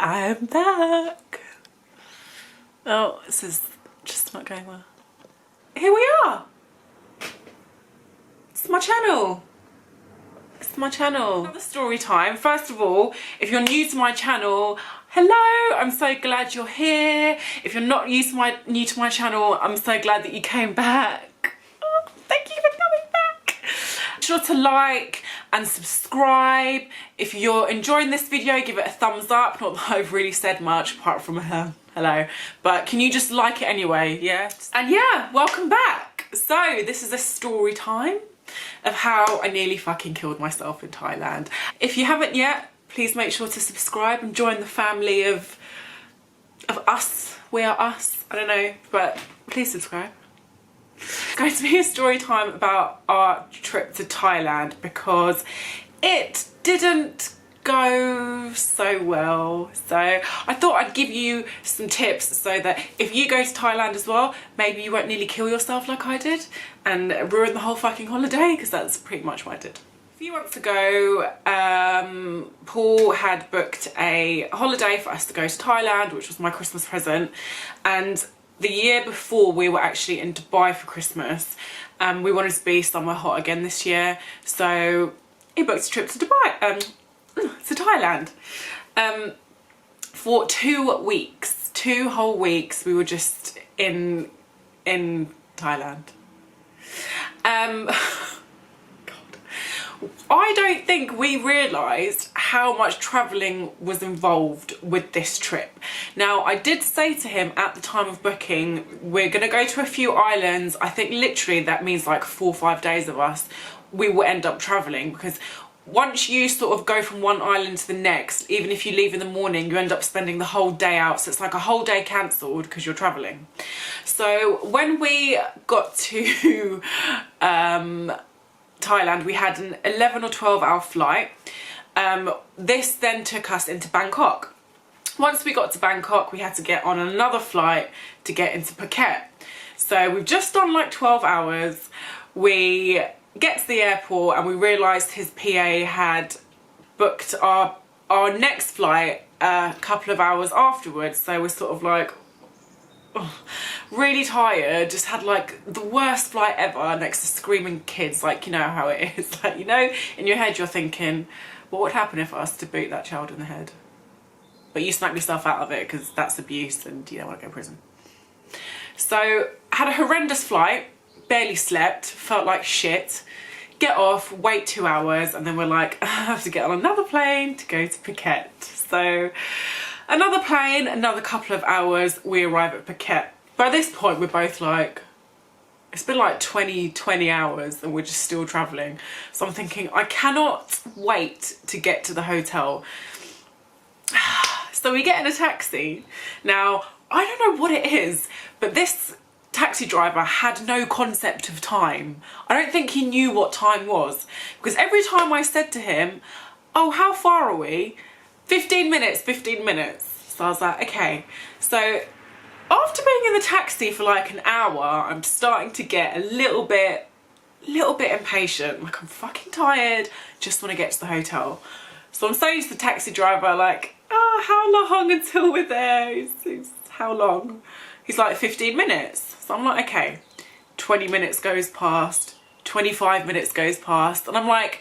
I'm back. Oh, this is just not going well. Here we are. It's my channel. It's my channel. Another story time. First of all, if you're new to my channel, hello, I'm so glad you're here. If you're not new to my channel, I'm so glad that you came back. Oh, thank you for coming back. Be sure to like and subscribe. If you're enjoying this video, give it a thumbs up. Not that I've really said much apart from hello, but can you just like it anyway? Yeah. And yeah, welcome back. So this is a story time of how I nearly fucking killed myself in Thailand. If you haven't yet, please make sure to subscribe and join the family of us. We are us. I don't know, but please subscribe. It's going to be a story time about our trip to Thailand because it didn't go so well. So I thought I'd give you some tips so that if you go to Thailand as well, maybe you won't nearly kill yourself like I did and ruin the whole fucking holiday, because that's pretty much what I did. A few months ago, Paul had booked a holiday for us to go to Thailand, which was my Christmas present, and the year before we were actually in Dubai for Christmas. We wanted to be somewhere hot again this year, so he booked a trip to Dubai, to Thailand, for 2 weeks, 2 whole weeks. We were just in Thailand. God. I don't think we realised how much travelling was involved with this trip. Now, I did say to him at the time of booking, we're going to go to a few islands. I think literally that means like 4 or 5 days of us, we will end up travelling, because once you sort of go from one island to the next, even if you leave in the morning, you end up spending the whole day out. So it's like a whole day cancelled because you're travelling. So when we got to Thailand, we had an 11 or 12 hour flight. This then took us into Bangkok. Once we got to Bangkok, we had to get on another flight to get into Phuket. So we've just done like 12 hours. We get to the airport and we realised his PA had booked our next flight a couple of hours afterwards. So we're sort of like, oh, really tired, just had like the worst flight ever next to screaming kids. Like, you know how it is, like, you know, in your head you're thinking, what would happen if I was to boot that child in the head? But you snap yourself out of it because that's abuse and you don't want to go to prison. So had a horrendous flight, barely slept, felt like shit. Get off, wait 2 hours, and then we're like, I have to get on another plane to go to Phuket. So another plane, another couple of hours, we arrive at Phuket. By this point, we're both like, it's been like 20 hours and we're just still travelling. So I'm thinking, I cannot wait to get to the hotel. So we get in a taxi. Now, I don't know what it is, but this taxi driver had no concept of time. I don't think he knew what time was, because every time I said to him, oh, how far are we? 15 minutes, 15 minutes. So I was like, okay. So after being in the taxi for like an hour, I'm starting to get a little bit impatient. Like, I'm fucking tired, just want to get to the hotel. So I'm saying to the taxi driver, like, oh, how long until we're there? He's how long? He's like, 15 minutes. So I'm like, okay. 20 minutes goes past, 25 minutes goes past, and I'm like,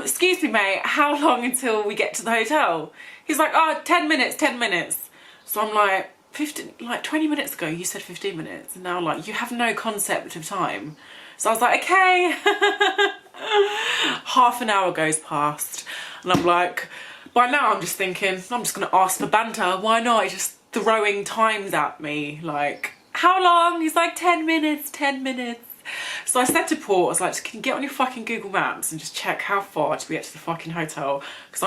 excuse me, mate, how long until we get to the hotel? He's like, oh, 10 minutes, 10 minutes. So I'm like, 20 minutes ago you said 15 minutes, and now like, you have no concept of time. So I was like, okay. Half an hour goes past, and I'm like, by now I'm just thinking, I'm just gonna ask for banter. Why not? He's just throwing times at me, like, how long? He's like, 10 minutes, 10 minutes. So I said to Paul, I was like, can you get on your fucking Google Maps and just check how far to get to the fucking hotel? Because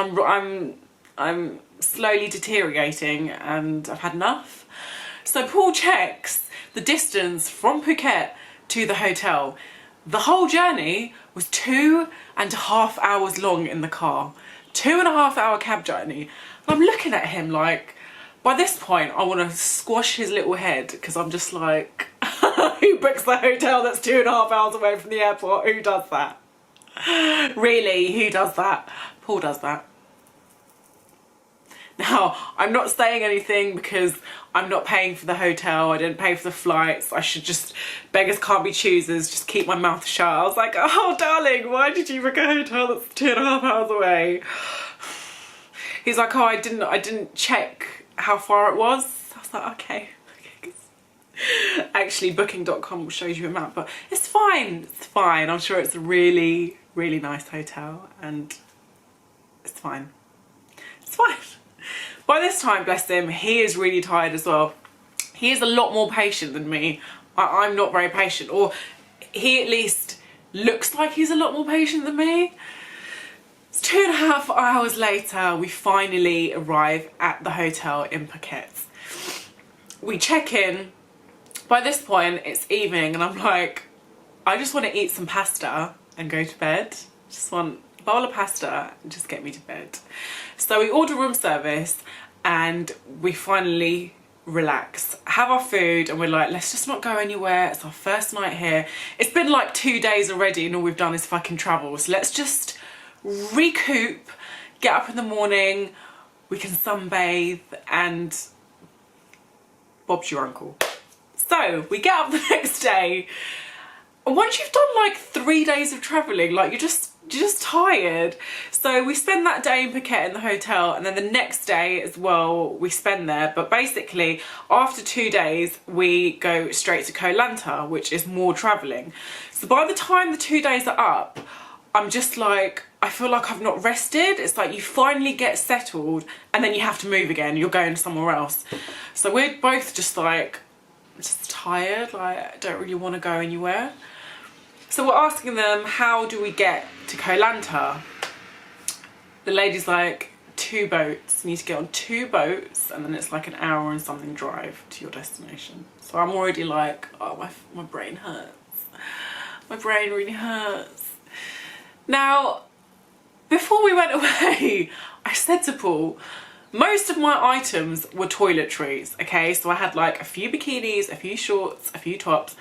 I'm slowly deteriorating and I've had enough. So Paul checks the distance from Phuket to the hotel. The whole journey was 2.5 hours long in the car. 2.5 hour cab journey. And I'm looking at him like, by this point, I want to squash his little head, because I'm just like, who books the hotel that's 2.5 hours away from the airport? Who does that? Really, who does that? Paul does that. Now, I'm not saying anything because I'm not paying for the hotel, I didn't pay for the flights, I should just, beggars can't be choosers, just keep my mouth shut. I was like, oh darling, why did you book a hotel that's 2.5 hours away? He's like, oh, I didn't check how far it was. I was like, okay. Actually, booking.com shows you a map, but it's fine, it's fine. I'm sure it's a really, really nice hotel and it's fine. It's fine. By this time, bless him, he is really tired as well. He is a lot more patient than me. I'm not very patient, or he at least looks like he's a lot more patient than me. It's 2.5 hours later, we finally arrive at the hotel in Phuket. We check in. By this point, it's evening and I'm like, I just want to eat some pasta and go to bed. Just want a bowl of pasta and just get me to bed. So we order room service and we finally relax, have our food, and we're like, let's just not go anywhere. It's our first night here. It's been like 2 days already and all we've done is fucking travel. So let's just recoup, get up in the morning, we can sunbathe and Bob's your uncle. So we get up the next day, and once you've done like 3 days of travelling, like you're just tired. So we spend that day in Phuket in the hotel, and then the next day as well we spend there. But basically after 2 days we go straight to Koh Lanta, which is more travelling. So by the time the 2 days are up, I'm just like, I feel like I've not rested. It's like you finally get settled and then you have to move again, you're going somewhere else. So we're both just like, just tired, like I don't really want to go anywhere. So we're asking them, how do we get to Koh Lanta? The lady's like, 2 boats. You need to get on 2 boats and then it's like an hour and something drive to your destination. So I'm already like, oh, my brain hurts. My brain really hurts. Now, before we went away, I said to Paul, most of my items were toiletries, okay? So I had like a few bikinis, a few shorts, a few tops.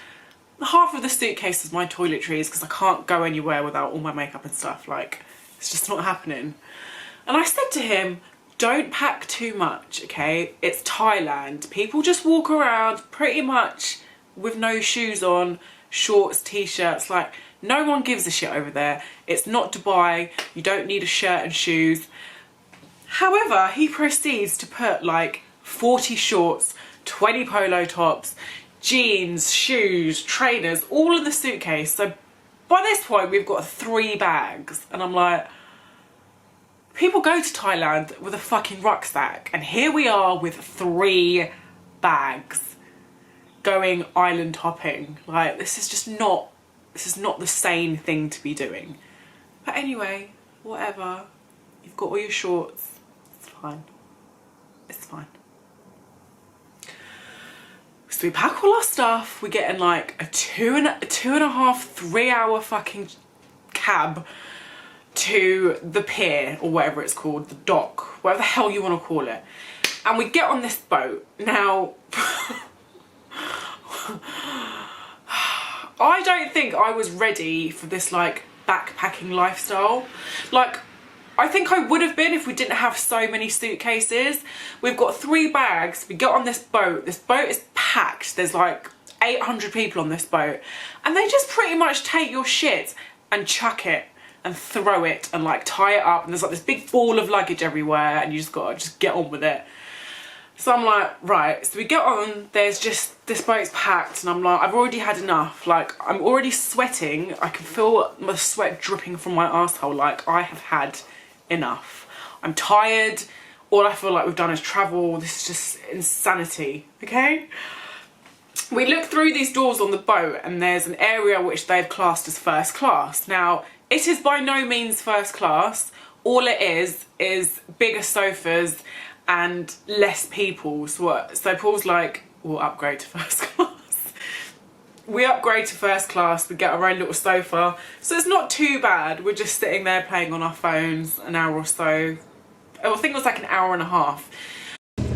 Half of the suitcase is my toiletries because I can't go anywhere without all my makeup and stuff. Like, it's just not happening. And I said to him, don't pack too much, okay? It's Thailand. People just walk around pretty much with no shoes on, shorts, t-shirts, like no one gives a shit over there. It's not Dubai. You don't need a shirt and shoes. However, he proceeds to put like 40 shorts, 20 polo tops, jeans, shoes, trainers, all in the suitcase. So by this point, we've got 3 bags. And I'm like, people go to Thailand with a fucking rucksack. And here we are with 3 bags going island hopping. Like, this is not the sane thing to be doing. But anyway, whatever. You've got all your shorts. It's fine. It's fine. So we pack all our stuff. We get in like a 2.5, 3 hour fucking cab to the pier or whatever it's called, the dock, whatever the hell you want to call it. And we get on this boat. Now, I don't think I was ready for this like backpacking lifestyle. Like, I think I would have been if we didn't have so many suitcases. We've got 3 bags, we get on this boat is packed, there's like 800 people on this boat, and they just pretty much take your shit and chuck it and throw it and like tie it up, and there's like this big ball of luggage everywhere and you just gotta just get on with it. So I'm like, right, so we get on, there's just, this boat's packed, and I'm like, I've already had enough. Like, I'm already sweating, I can feel my sweat dripping from my arsehole, like I have had enough. I'm tired, all I feel like we've done is travel, this is just insanity, okay? We look through these doors on the boat and there's an area which they've classed as first class. Now, it is by no means first class, all it is bigger sofas and less people. So Paul's like, we'll upgrade to first class. We upgrade to first class, we get our own little sofa. So it's not too bad. We're just sitting there playing on our phones an hour or so. I think it was like an hour and a half.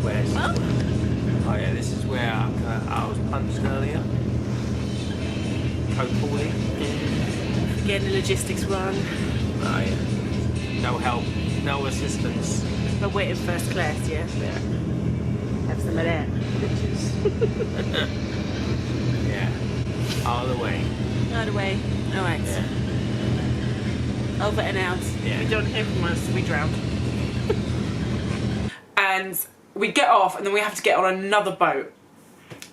Where's oh yeah, this is where I was punched earlier. Getting the logistics run. Oh yeah. No help. no assistance. We're waiting first class, yeah? Yeah. Have some of that. Yeah. All the way. All the way. All right. Yeah. Over and out. Yeah. If you don't hear from us, we drown. And we get off and then we have to get on another boat.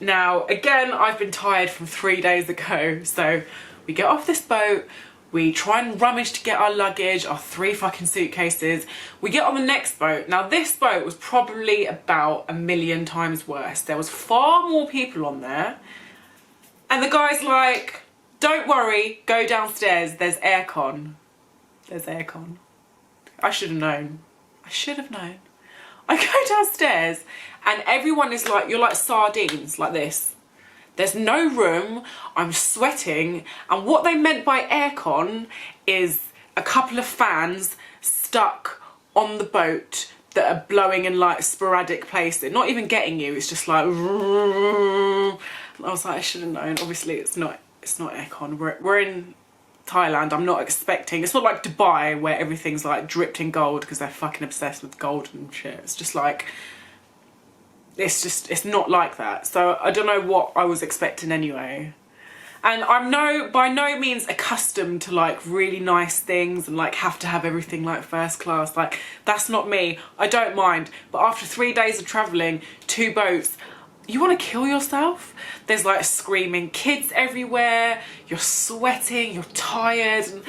Now, again, I've been tired from 3 days ago. So we get off this boat. We try and rummage to get our luggage, our 3 fucking suitcases. We get on the next boat. Now, this boat was probably about 1,000,000 times worse. There was far more people on there. And the guy's like, don't worry, go downstairs. There's aircon. There's aircon. I should have known. I should have known. I go downstairs and everyone is like, you're like sardines, like this. There's no room, I'm sweating, and what they meant by aircon is a couple of fans stuck on the boat that are blowing in like sporadic places, not even getting you, it's just like, I was like, I should have known. Obviously it's not aircon. We're in Thailand. I'm not expecting, it's not like Dubai where everything's like dripped in gold because they're fucking obsessed with gold and shit. It's just like, it's not like that. So I don't know what I was expecting anyway. And I'm by no means accustomed to like really nice things and like have to have everything like first class. Like, that's not me. I don't mind. But after 3 days of traveling, 2 boats, you want to kill yourself. There's like screaming kids everywhere, you're sweating, you're tired, and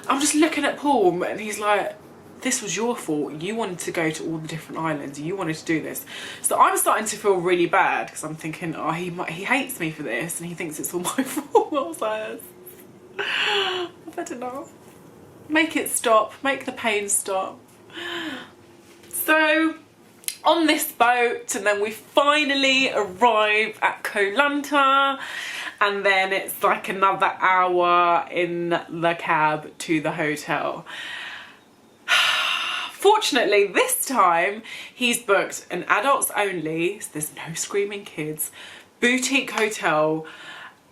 I'm just looking at Paul and he's like, this was your fault, you wanted to go to all the different islands, you wanted to do this. So I'm starting to feel really bad because I'm thinking, oh, he hates me for this and he thinks it's all my fault. I was like, I better not. Make it stop, make the pain stop. So on this boat, and then we finally arrive at Koh Lanta, and then it's like another hour in the cab to the hotel. Fortunately, this time he's booked an adults only, so there's no screaming kids, boutique hotel.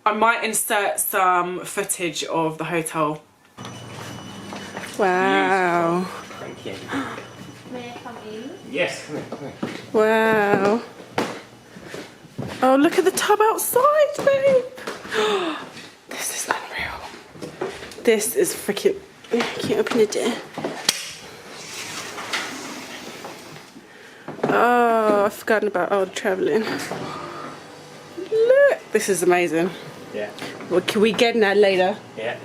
I might insert some footage of the hotel. Wow. Thank you. May I come in? Yes, come here. Wow. Oh, look at the tub outside, babe. This is unreal. This is freaking... Can you open the door? Oh, I've forgotten about all the travelling. Look, this is amazing. Yeah. Well, can we get in that later? Yeah.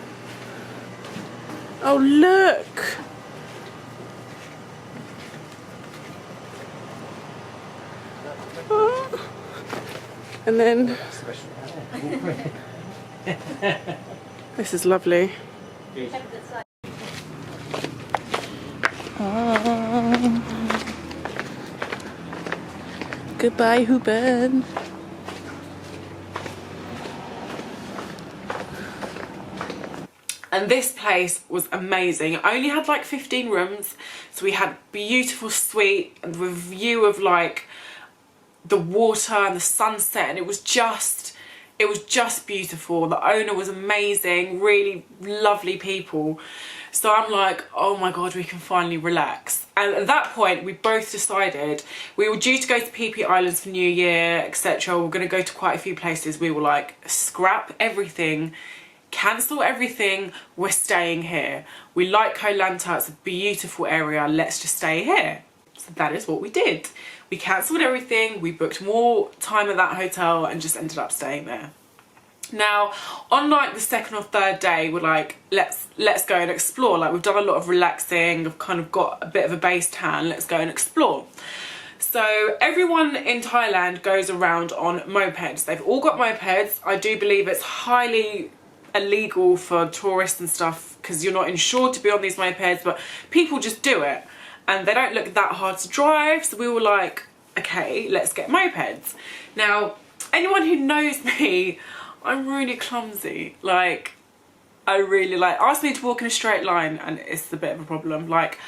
Oh, look. Oh. And then this is lovely. Oh. Goodbye, Huben. And this place was amazing. It only had like 15 rooms, so we had beautiful suite and with view of like the water and the sunset, and it was just beautiful. The owner was amazing, really lovely people. So I'm like, oh my God, we can finally relax. And at that point, we both decided we were due to go to PP Islands for New Year, etc. We were going to go to quite a few places. We were like, scrap everything, cancel everything, we're staying here. We like Koh Lanta, it's a beautiful area, let's just stay here. So that is what we did. We cancelled everything, we booked more time at that hotel and just ended up staying there. Now, on like the 2nd or 3rd day, we're like, let's go and explore. Like, we've done a lot of relaxing, I've kind of got a bit of a base tan, let's go and explore. So everyone in Thailand goes around on mopeds. They've all got mopeds. I do believe it's highly illegal for tourists and stuff because you're not insured to be on these mopeds, but people just do it and they don't look that hard to drive. So we were like, okay, let's get mopeds. Now, anyone who knows me, I'm really clumsy. Like, ask me to walk in a straight line and it's a bit of a problem. Like,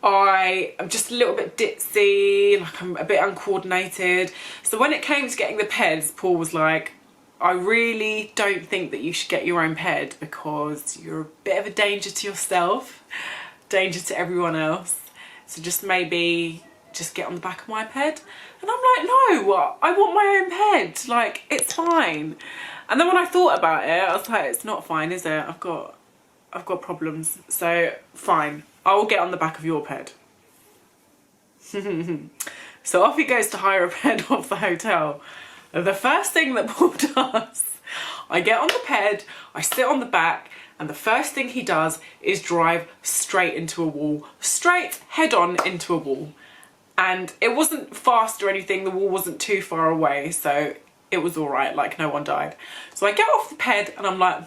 I am just a little bit ditzy, like I'm a bit uncoordinated. So when it came to getting the peds, Paul was like, I really don't think that you should get your own ped because you're a bit of a danger to yourself, danger to everyone else. so just maybe just get on the back of my ped. And I'm like, no, I want my own ped, like it's fine. And then when I thought about it, I was like, it's not fine, is it? I've got problems, so fine, I will get on the back of your ped. So off he goes to hire a ped off the hotel. The first thing that Paul does, I get on the ped, I sit on the back, and the first thing he does is drive straight into a wall, straight head on into a wall. And it wasn't fast or anything, the wall wasn't too far away, so it was all right, like no one died. So I get off the ped and I'm like,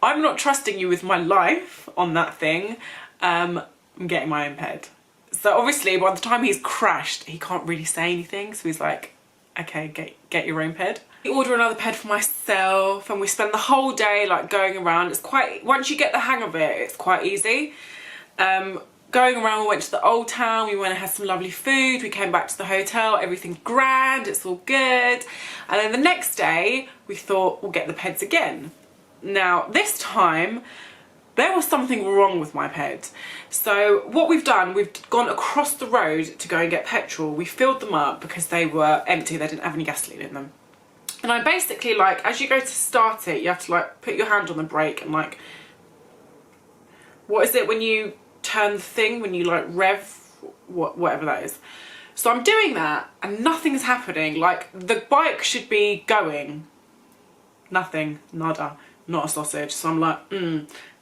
I'm not trusting you with my life on that thing. I'm getting my own ped. So obviously by the time he's crashed, he can't really say anything. So he's like, okay, get your own ped. I order another ped for myself and we spend the whole day like going around. It's quite, once you get the hang of it, it's quite easy. Going around, we went to the old town, we went and had some lovely food, we came back to the hotel, everything's grand, it's all good. And then the next day, we thought we'll get the peds again. Now, this time, there was something wrong with my ped. So what we've done, we've gone across the road to go and get petrol. We filled them up because they were empty, they didn't have any gasoline in them. And I basically, like, as you go to start it, you have to like put your hand on the brake and like, what is it when you turn the thing, when you like rev, whatever that is. So I'm doing that and nothing's happening. Like the bike should be going. Nothing, nada, not a sausage. So I'm like,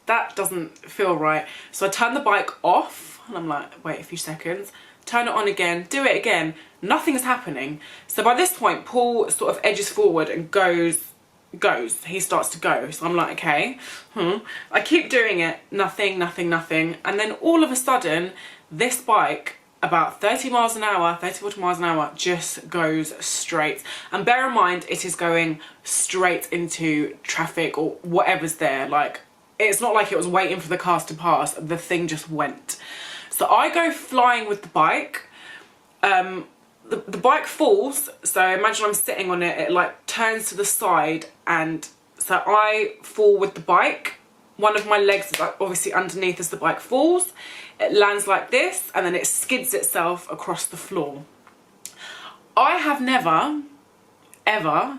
that doesn't feel right. So I turn the bike off and I'm like, wait a few seconds, turn it on again, do it again. Nothing's happening. So by this point, Paul sort of edges forward and goes, he starts to go. So I'm like, okay, I keep doing it, nothing. And then all of a sudden, this bike, about 30 miles an hour, 30, 40 miles an hour, just goes straight. And bear in mind, it is going straight into traffic or whatever's there. Like, it's not like it was waiting for the cars to pass. The thing just went. So I go flying with the bike. The bike falls, so imagine I'm sitting on it, it like turns to the side, and so I fall with the bike. One of my legs is like obviously underneath as the bike falls. It lands like this and then it skids itself across the floor. I have never, ever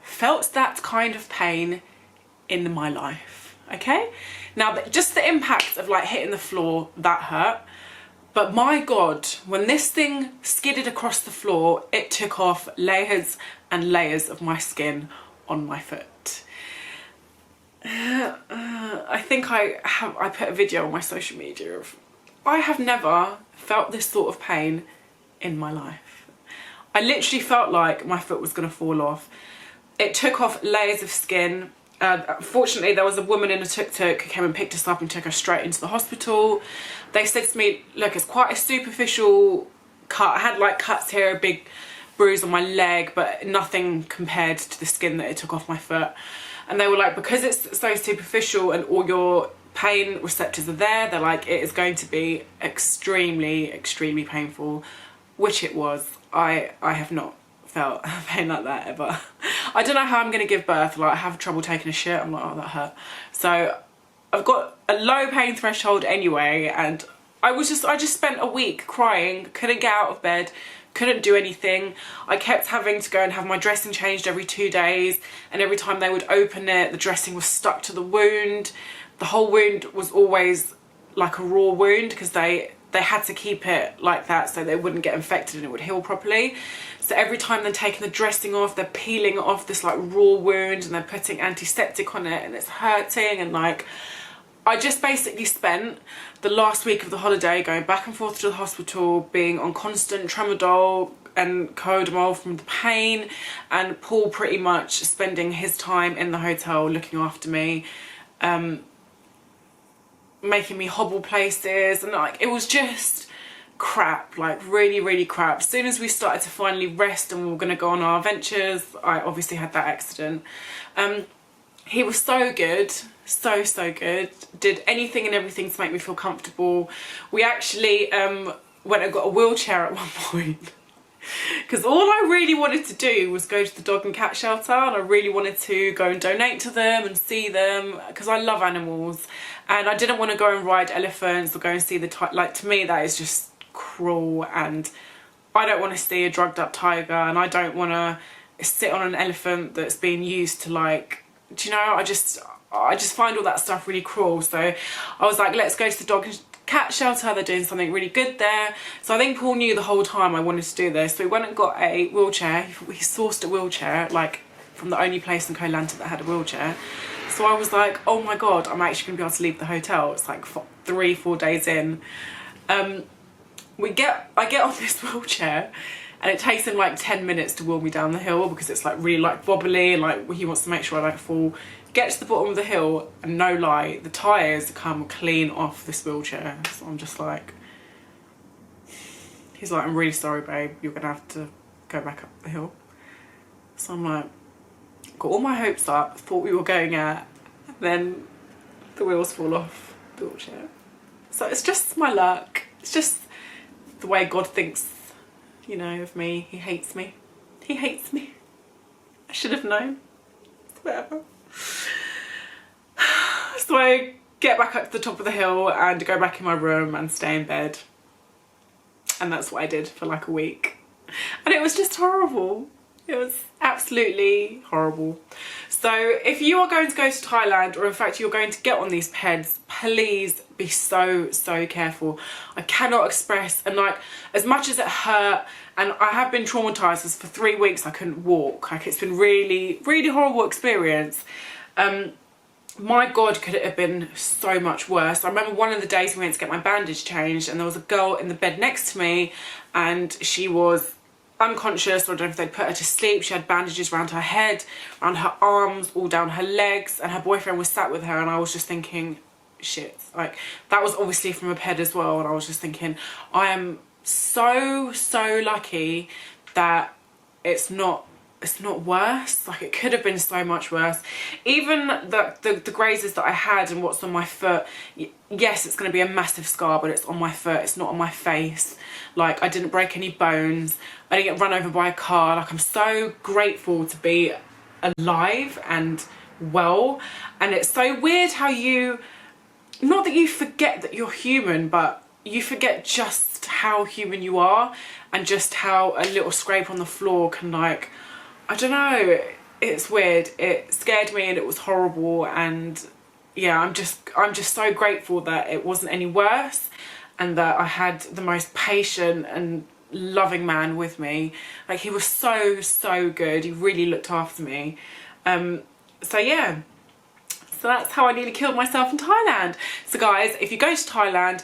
felt that kind of pain in my life, okay? Now, just the impact of like hitting the floor, that hurt. But my God, when this thing skidded across the floor, it took off layers and layers of my skin on my foot. I think I put a video on my social media of, I have never felt this sort of pain in my life. I literally felt like my foot was gonna fall off. It took off layers of skin. Fortunately, there was a woman in a tuk-tuk who came and picked us up and took us straight into the hospital. They said to me, look, it's quite a superficial cut. I had like cuts here, a big bruise on my leg, but nothing compared to the skin that it took off my foot. And they were like, because it's so superficial and all your pain receptors are there, they're like, it is going to be extremely, extremely painful, which it was. I have not felt pain like that ever. I don't know how I'm going to give birth. Like, I have trouble taking a shit. I'm like, oh, that hurt. So I've got a low pain threshold anyway, and I just spent a week crying, couldn't get out of bed, couldn't do anything. I kept having to go and have my dressing changed every 2 days, and every time they would open it, the dressing was stuck to the wound. The whole wound was always like a raw wound because they had to keep it like that so they wouldn't get infected and it would heal properly. So every time they're taking the dressing off, they're peeling off this like raw wound and they're putting antiseptic on it and it's hurting. And like, I just basically spent the last week of the holiday going back and forth to the hospital, being on constant tramadol and Codamol from the pain, and Paul pretty much spending his time in the hotel looking after me, making me hobble places, and like, it was just crap, like really, really crap. As soon as we started to finally rest and we were going to go on our adventures, I obviously had that accident. He was so good, so good, did anything and everything to make me feel comfortable. We actually went and got a wheelchair at one point. Because all I really wanted to do was go to the dog and cat shelter, and I really wanted to go and donate to them and see them, because I love animals. And I didn't want to go and ride elephants or go and see the like, to me that is just cruel, and I don't want to see a drugged up tiger, and I don't want to sit on an elephant that's being used to, like, do you know, I just find all that stuff really cruel. So I was like, let's go to the dog and cat shelter, they're doing something really good there. So I think Paul knew the whole time I wanted to do this, so we went and got a wheelchair. We sourced a wheelchair, like, from the only place in Koh Lanta that had a wheelchair. So I was like, oh my god, I'm actually gonna be able to leave the hotel. It's like 3-4 days in. I get on this wheelchair, and it takes him like 10 minutes to wheel me down the hill, because it's like really like wobbly, and like he wants to make sure I don't fall. Get to the bottom of the hill, and no lie, the tyres come clean off this wheelchair. So I'm just like, he's like, I'm really sorry babe, you're gonna have to go back up the hill. So I'm like, got all my hopes up, thought we were going at, and then the wheels fall off the wheelchair. So it's just my luck. It's just the way God thinks, you know, of me. He hates me. He hates me. I should have known. Whatever. So I get back up to the top of the hill and go back in my room and stay in bed. And that's what I did for like a week. And it was just horrible. It was absolutely horrible. So if you are going to go to Thailand, or in fact you're going to get on these peds, please be so careful. I cannot express, and like, as much as it hurt, and I have been traumatized, as for 3 weeks I couldn't walk. Like, it's been really horrible experience. My god, could it have been so much worse. I remember one of the days we went to get my bandage changed, and there was a girl in the bed next to me, and she was unconscious, or I don't know if they'd put her to sleep. She had bandages around her head, around her arms, all down her legs, and her boyfriend was sat with her, and I was just thinking, shit. Like, that was obviously from a ped as well, and I was just thinking, I am so lucky that it's not worse. Like, it could have been so much worse. Even the grazes that I had and what's on my foot, yes, it's going to be a massive scar, but it's on my foot, it's not on my face. Like, I didn't break any bones, I didn't get run over by a car. Like, I'm so grateful to be alive and well. And it's so weird how you, not that you forget that you're human, but you forget just how human you are, and just how a little scrape on the floor can, like, I don't know, it's weird. It scared me and it was horrible, and yeah, I'm just so grateful that it wasn't any worse, and that I had the most patient and loving man with me. Like, he was so good. He really looked after me. So yeah, so that's how I nearly killed myself in Thailand. So guys, if you go to Thailand,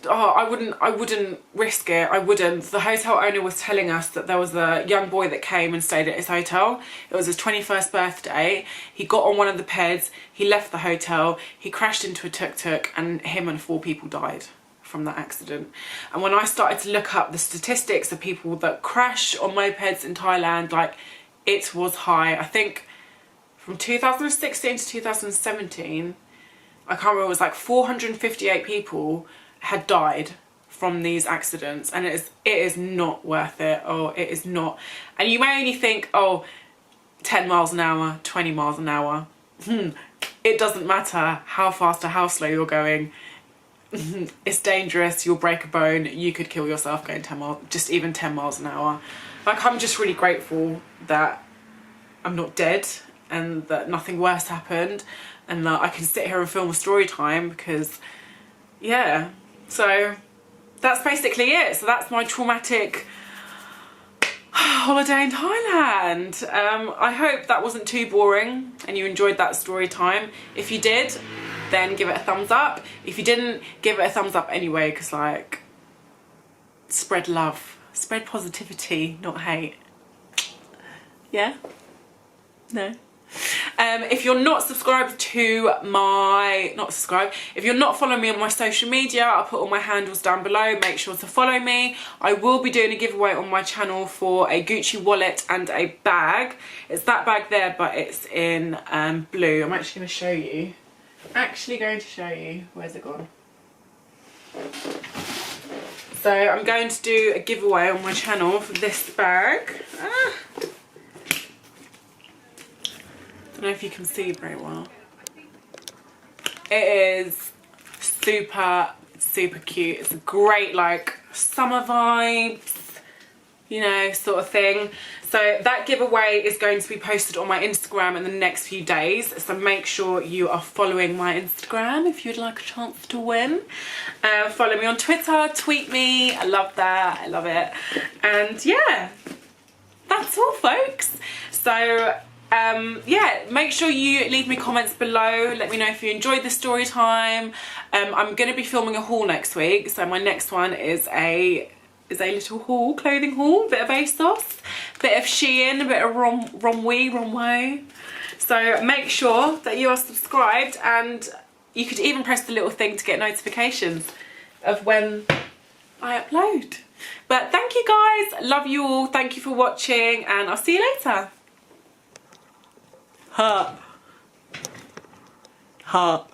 I wouldn't risk it. I wouldn't. The hotel owner was telling us that there was a young boy that came and stayed at his hotel. It was his 21st birthday. He got on one of the peds, he left the hotel, he crashed into a tuk-tuk, and him and 4 people died from that accident. And when I started to look up the statistics of people that crash on mopeds in Thailand, like, it was high. I think from 2016 to 2017, I can't remember, it was like 458 people had died from these accidents, and it is not worth it. Oh, it is not. And you may only think, oh, 10 miles an hour, 20 miles an hour. It doesn't matter how fast or how slow you're going. It's dangerous, you'll break a bone, you could kill yourself going 10 miles, just even 10 miles an hour. Like, I'm just really grateful that I'm not dead, and that nothing worse happened, and that I can sit here and film a story time, because yeah. So that's basically it. So that's my traumatic holiday in Thailand. I hope that wasn't too boring and you enjoyed that story time. If you did, then give it a thumbs up. If you didn't, give it a thumbs up anyway, because, like, spread love, spread positivity, not hate. Yeah? No? If you're not subscribed to my, if you're not following me on my social media, I'll put all my handles down below. Make sure to follow me. I will be doing a giveaway on my channel for a Gucci wallet and a bag. It's that bag there, but it's in blue. I'm actually going to show you. Where's it gone? So I'm going to do a giveaway on my channel for this bag. Don't know if you can see very well. It is super cute. It's a great like summer vibes, you know, sort of thing. So that giveaway is going to be posted on my Instagram in the next few days. So make sure you are following my Instagram if you'd like a chance to win. Follow me on Twitter, tweet me. I love that. I love it. And yeah, that's all, folks. So yeah, make sure you leave me comments below. Let me know if you enjoyed the story time. I'm going to be filming a haul next week. So my next one is a little haul, clothing haul, bit of ASOS, bit of Shein, a bit of Romwe. So make sure that you are subscribed, and you could even press the little thing to get notifications of when I upload. But thank you guys, love you all, thank you for watching, and I'll see you later. Heart.